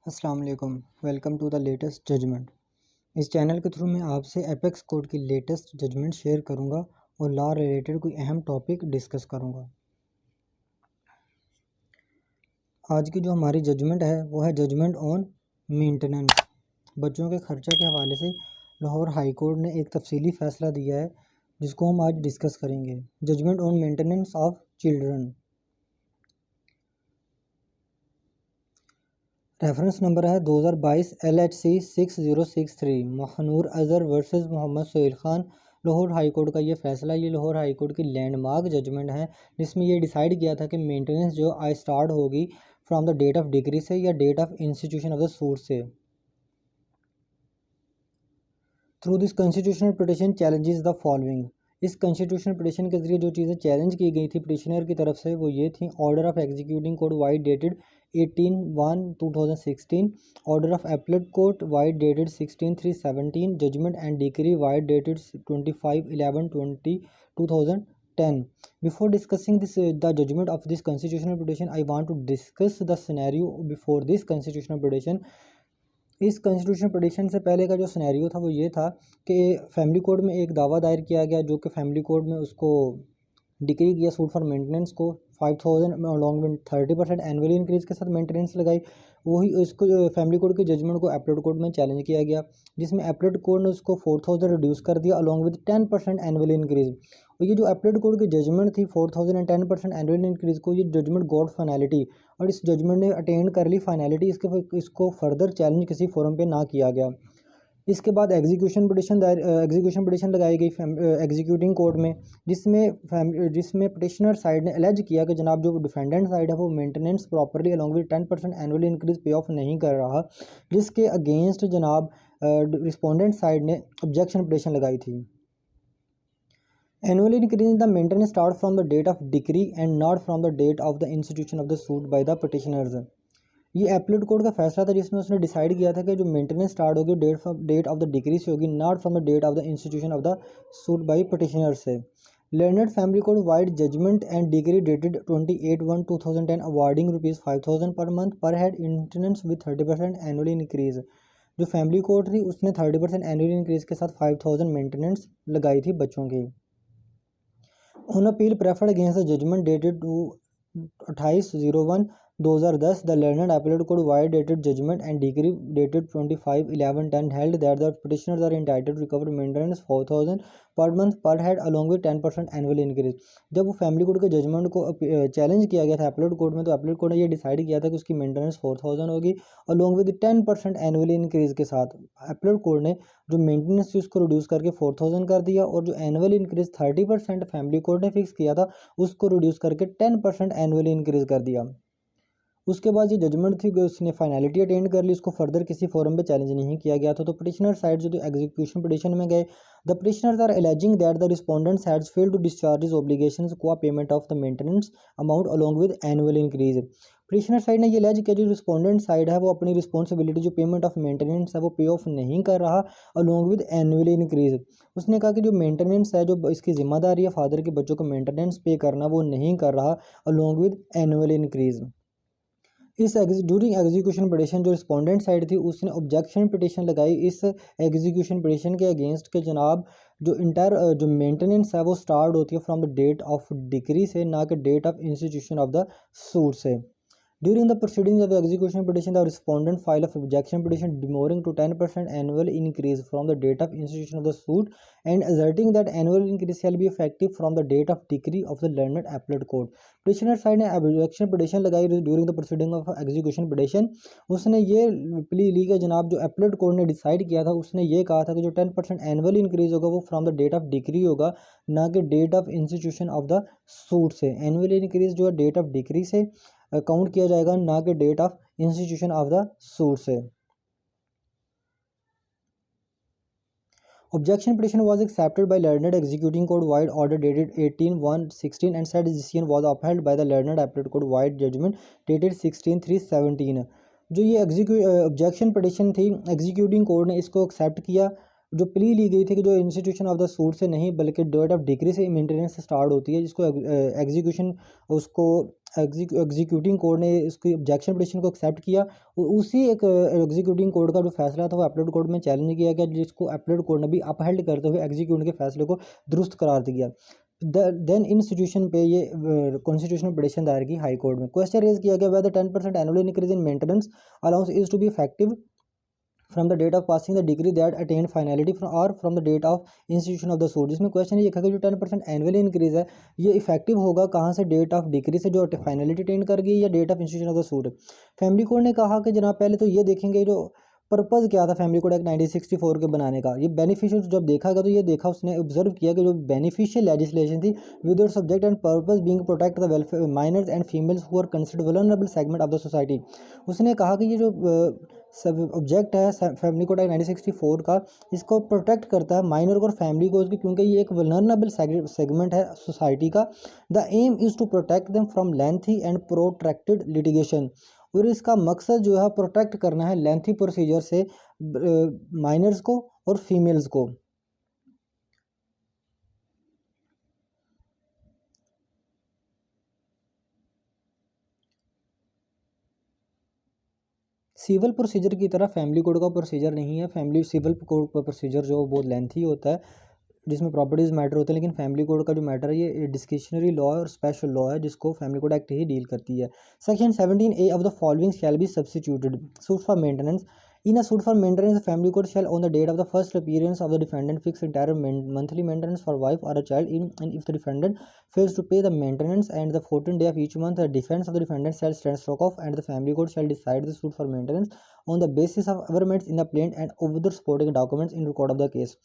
अस्सलाम वालेकुम। Welcome to the latest judgment. इस चैनल के थ्रू मैं आपसे एपेक्स कोड की लेटेस्ट जजमेंट शेयर करूंगा और लॉ रिलेटेड कोई अहम टॉपिक डिस्कस करूंगा। आज की जो हमारी जजमेंट है वो है जजमेंट ऑन मेंटेनेंस। बच्चों के खर्चा के हवाले से लाहौर हाई कोर्ट ने एक तफसीली फ़ैसला दिया है जिसको हम आज डिस्कस करेंगे। Judgment on maintenance of children. Reference number है 2022 LHC 6063। Mahnoor Azhar versus Mohammad Sohail Khan. Lahore high court का ये फ़ैसला, ये लाहौर हाई कोर्ट की लैंडमार्क जजमेंट है जिसमें ये डिसाइड किया था कि मेंटेनेंस जो आई स्टार्ट होगी from the date of decree से या date of institution of the suit से। Through this constitutional petition challenges the following. इस कॉन्स्टिट्यूशनल पिटीशन के जरिए जो चीज़ें चैलेंज की गई थी पिटिशनर की तरफ से वो ये थी: order of executing court vide dated 18/1/2016, order of appellate court vide dated 16/3/17, judgment and decree vide dated 25/11/2010। Before discussing the judgment of this constitutional petition, I want to discuss the scenario before this constitutional petition. इस constitutional petition से पहले का जो scenario था वो ये था कि फैमिली कोर्ट में एक दावा दायर किया गया जो कि फैमिली कोर्ट में उसको डिक्री किया सूट फॉर मेंटेनेंस को 5000 अलॉन्ग विद 30% एनुअली इंक्रीज के साथ मेंटेनेंस लगाई। वही इसको फैमिली कोर्ट की जजमेंट को एपलेट कोर्ट में चैलेंज किया गया जिसमें एपलेट कोर्ट ने उसको 4000 रिड्यूस कर दिया अलॉन्ग विद 10% एनुअली इंक्रीज। और ये जो एपलेट कोर्ट की जजमेंट थी 4000 एंड 10% एनुअल इंक्रीज को, ये जजमेंट गॉड फाइनलिटी और इस जजमेंट ने अटेंड कर ली फाइनलिटी। इसको फर्दर चैलेंज किसी फोरम पे ना किया गया। इसके बाद एग्जीक्यूशन पिटिशन लगाई गई एग्जीक्यूटिंग कोर्ट में जिसमें पिटिशनर साइड ने एलेज किया कि जनाब जो डिफेंडेंट साइड है वो maintenance properly along with 10% annual increase pay off नहीं कर रहा, जिसके अगेंस्ट जनाब रिस्पोंडेंट साइड ने ऑब्जेक्शन पिटिशन लगाई थी। Annual increase in the maintenance start from the date of decree and not from the date of the institution of the suit by the petitioners. ये appellate court का फैसला था जिसमें उसने decide किया था कि जो मेंटेनेंस स्टार्ट होगी डेट ऑफ द डिग्री से होगी, not from the date of the institution of the suit by petitioner से। Learned family court vide judgment and decree dated 28/1/2010 awarding ₹5000 per month per head maintenance with 30% annually increase. जो family court थी उसने 30% annually increase के साथ 5000 maintenance लगाई थी बच्चों की। On appeal preferred against the judgment dated 28/01/2010 the learned appellate court vide dated judgment and decree dated 25/11/10 held that the petitioners are entitled to recover maintenance 4000 per month per head along with 10% annual increase. जब वो family court के judgment को challenge किया गया था appellate court में, तो appellate court ने ये डिसाइड किया था कि उसकी मेंटेनेंस 4000 होगी अलॉन्ग विद 10% एनुअल इंक्रीज के साथ। एपलेट कोर्ट ने जो मेंटेनेंस थी उसको रिड्यूस करके 4000 कर दिया और जो एनुअल इंक्रीज 30% फैमिली कोर्ट ने फिक्स किया था उसको रिड्यूस करके 10% एनुअल इंक्रीज कर दिया। उसके बाद ये जजमेंट थी कि उसने फाइनलिटी अटेंड कर ली, उसको फर्दर किसी फोरम पे चैलेंज नहीं किया गया था। तो पिटिशनर साइड जो एग्जीक्यूशन पिटिशन में गए, the petitioners are alleging that the respondents has failed to discharge his obligations को payment of the maintenance amount along with annual increase. Petitioner side ने ये एलिज किया जो रिस्पोंडेंट साइड है वो अपनी रिस्पॉन्सिबिलिटी जो पेमेंट ऑफ मेंटेनेंस है वो पे ऑफ नहीं कर रहा अलॉन्ग विद एनुअल इंक्रीज। उसने कहा कि जो मेंटेनेंस है, जो इसकी जिम्मेदारी है फादर के बच्चों को मेंटेनेंस पे करना, वो नहीं कर रहा अलॉन्ग विद एनुअल इंक्रीज। इस ड्यूरिंग एग्जीक्यूशन पिटिशन जो रिस्पोंडेंट साइड थी उसने ऑब्जेक्शन पिटिशन लगाई इस एग्जीक्यूशन पिटिशन के अगेंस्ट के जनाब जो जो मेंटेनेंस है वो स्टार्ट होती है from the date of decree से, ना कि date of institution of the suit से। During the proceedings of the execution petition, the respondent filed an objection petition demurring to 10% annual increase from the date of institution of the suit and asserting that annual increase shall be effective from the date of decree of the learned appellate court. Petitioner side ने objection petition लगाई during the proceeding of execution petition। उसने ये plea ली कि जनाब जो appellate court ने decide किया था उसने ये कहा था कि जो 10% एनुअल इंक्रीज होगा वो from the date of decree होगा, ना कि date of institution of the suit से। एनुअल इंक्रीज जो है डेट ऑफ डिग्री से काउंट किया जाएगा, ना कि date of institution of the suit से। Objection petition was accepted by learned executing court wide order dated 18/1/16 and said decision was upheld by the learned appellate court wide judgment dated 16/3/17। जो ये objection petition थी executing court ने इसको accept किया जो plea ली गई थी कि जो इंस्टीट्यूशन ऑफ द सूट से नहीं बल्कि डेट ऑफ डिक्री से मेंटेनेंस से स्टार्ट होती है, जिसको एग्जीक्यूशन उसको एग्जीक्यूटिंग कोर्ट ने इसकी ऑब्जेक्शन पिटीशन को एक्सेप्ट किया। उसी एक एग्जीक्यूटिंग कोर्ट का जो फैसला था वो अपीलेट कोर्ट में चैलेंज किया गया, जिसको अपीलेट कोर्ट ने भी अपहेल्ड करते हुए एग्जीक्यूटिव के फैसले को दुरुस्त करार दिया। देन इन सिचुएशन पे ये कॉन्स्टिट्यूशनल पिटीशन दायर की हाई कोर्ट में। क्वेश्चन रेज किया गया whether 10% annual increase in maintenance allowance is to be effective from the date of passing the decree that attain finality और from the date of institution of the suit. जिसमें question ये था कि जो 10% annually increase है ये effective होगा कहाँ से, डेट ऑफ डिग्री से जो फाइनलिटी अटेन कर गई या date of institution of the suit. Family court ने कहा कि जनाब पहले तो ये देखेंगे जो पर्पज़ क्या था फैमिली कोड एक्ट 1964 के बनाने का। ये बेनिफिशियल जब देखा गया तो ये देखा उसने ऑब्जर्व किया कि जो बेनिफिशियल लेजिस्लेशन थी with subject and purpose being protect the welfare minors and females who are considered vulnerable segment of the society. उसने कहा कि ये जो सब ऑब्जेक्ट है फैमिली कोड एक्ट 1964 का, इसको प्रोटेक्ट करता है माइनर को और फैमिली को, क्योंकि ये एक वल्नरेबल सेगमेंट है सोसाइटी का। The aim is to protect them from lengthy and protracted litigation. और इसका मकसद जो है प्रोटेक्ट करना है लेंथी प्रोसीजर से माइनर्स को और फीमेल्स को। सिविल प्रोसीजर की तरह फैमिली कोड का प्रोसीजर नहीं है। फैमिली सिविल कोड का प्रोसीजर जो बहुत लेंथी होता है, जिसमें प्रॉपर्टीज मैटर होते हैं, लेकिन फैमिली कोड का जो मैटर है ये डिस्क्रिशनरी लॉ और स्पेशल लॉ है, जिसको फैमिली कोड एक्ट ही डील करती है। Section 17A of the following shall be substituted suit for maintenance. In a suit for maintenance, the family court shall, on the date of the first appearance of the defendant, fix entire monthly maintenance for wife or a child. And if the defendant fails to pay the maintenance and the 14th day of each month, the defense of the defendant shall stand stroke off, and the family court shall decide the suit for maintenance on the basis of averments in the plaint and other supporting documents in record of the case.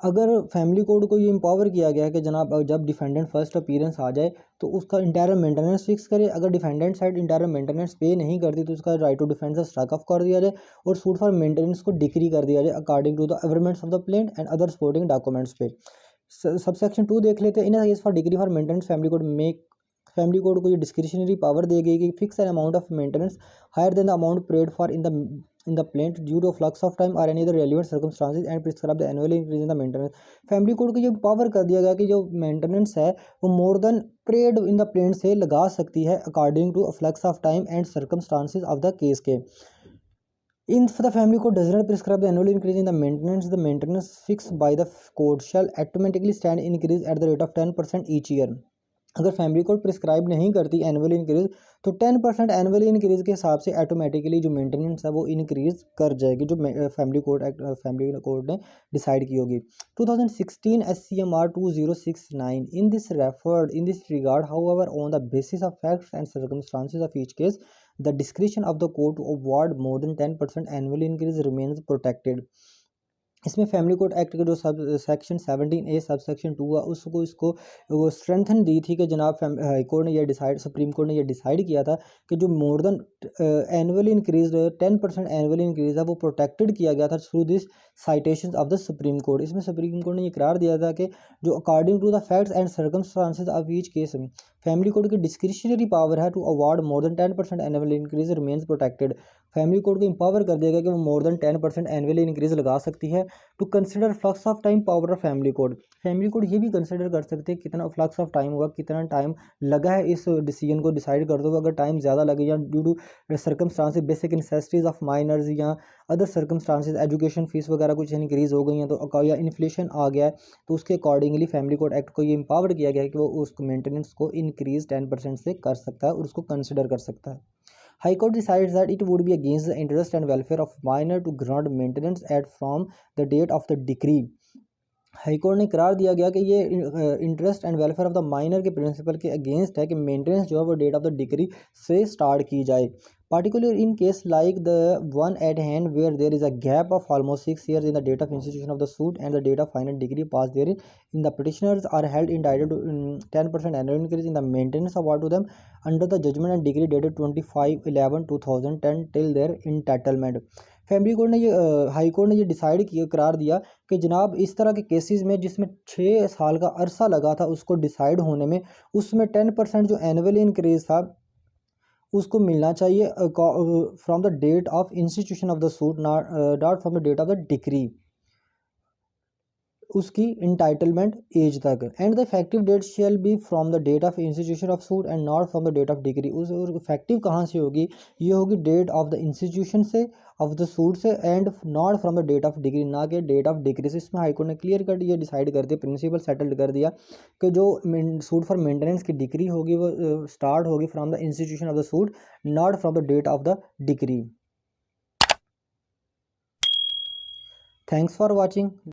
अगर family court को ये empower किया गया है कि जनाब जब defendant first appearance आ जाए तो उसका इंटायर मेंटेनेंस फिक्स करे। अगर डिफेंडेंट साइड इंटायर मेंटेनेंस पे नहीं करती तो उसका right to defence strike off कर दिया जाए और सूट फॉर मेंटेनेंस को डिक्री कर दिया जाए according to the averments of the plaint and other supporting documents पे। सबसेक्शन 2 देख लेते हैं। In case for decree for maintenance family court को ये डिस्क्रिशनरी पावर दी गई कि fix an amount of maintenance higher than the amount paid for in the plaint due to flux of time or any other relevant circumstances and prescribe the annual increase in the maintenance। Family court को ये power कर दिया गया कि जो maintenance है वो more than paid in the plaint से लगा सकती है according to flux of time and circumstances of the case के। In the family code does not prescribe the annual increase in the maintenance fixed by the code shall automatically stand increase at the rate of 10% each year। अगर family code prescribe नहीं करती annual increase तो 10% annual increase के हिसाब से automatically जो maintenance है वो इंक्रीज कर जाएगी, जो फैमिली कोड ने डिसाइड की होगी। 2016 SCMR 2069 in this regard, however, on the basis of facts and circumstances of each case, the discretion of the court to award more than 10% annual increase remains protected। इसमें family code act के जो sub section 17A sub section 2 है उसको इसको वो strengthen दी थी कि जनाब हाई कोर्ट ने ये डिसाइड सुप्रीम कोर्ट ने ये डिसाइड किया था कि जो more than annual increase 10% annual increase है वो प्रोटेक्टेड किया गया था through this citations of the supreme court. इसमें सुप्रीम कोर्ट ने ये करार दिया था कि जो according to the facts and circumstances of each case family court की डिस्क्रिशनरी पावर है to award more than 10% annual increase remains protected. Family court को एम्पावर कर दिया गया कि वो मोर देन 10% एनुअल इंक्रीज लगा सकती है। To consider flux of time power of family court ये भी कंसिडर कर सकते हैं कितना फ्लक्स ऑफ टाइम होगा, कितना टाइम लगा है इस डिसीजन को डिसाइड कर दो। अगर टाइम ज़्यादा लगे या due to circumstances basic necessities of minors या अदर सर्कमस्टांसेस एजुकेशन फीस वगैरह कुछ इंक्रीज़ हो गई हैं तो या इन्फ्लेशन आ गया है तो उसके अकॉर्डिंगली फैमिली कोड एक्ट को ये एम्पावर किया गया है कि वो उसको मेंटेनेंस को इंक्रीज 10% से कर सकता है और उसको कंसिडर कर सकता है। High Court decides that it would be against the interest and welfare of minor to grant maintenance at from the date of the decree। High court ने करार दिया गया कि ये interest and welfare of the minor के principal के against है कि मेंटेनेंस जो है वो डेट ऑफ द डिक्री से स्टार्ट की जाए। particularly in case like the one at hand where there is a gap of almost 6 years in the date of institution of the suit and the date of final degree passed therein, in the petitioners are held entitled to 10% annual increase in the maintenance award to them under the judgment and decree dated 25/11/2010 till their entitlement। Family court ने ये high court ने ये decide किया करार दिया कि जनाब इस तरह के केसेस में जिसमें 6 साल का अरसा लगा था उसको डिसाइड होने में, उसमें 10% जो एनुअल इंक्रीज था उसको मिलना चाहिए from the date of institution of the suit not from the date of the decree. उसकी इंटाइटलमेंट एज तक। And the effective date shall be from the date of institution of suit and not from the date of degree. उस effective कहाँ से होगी, ये होगी date of the institution से, of the suit से, and not from the date of degree, ना कि डेट ऑफ डिग्री से। इसमें हाईकोर्ट ने क्लियर कट ये डिसाइड कर दिया, प्रिंसिपल सेटल्ड कर दिया कि जो सूट फॉर मेंटेनेंस की डिग्री होगी वो स्टार्ट होगी from the institution of the suit, not from the date of the degree. Thanks for watching.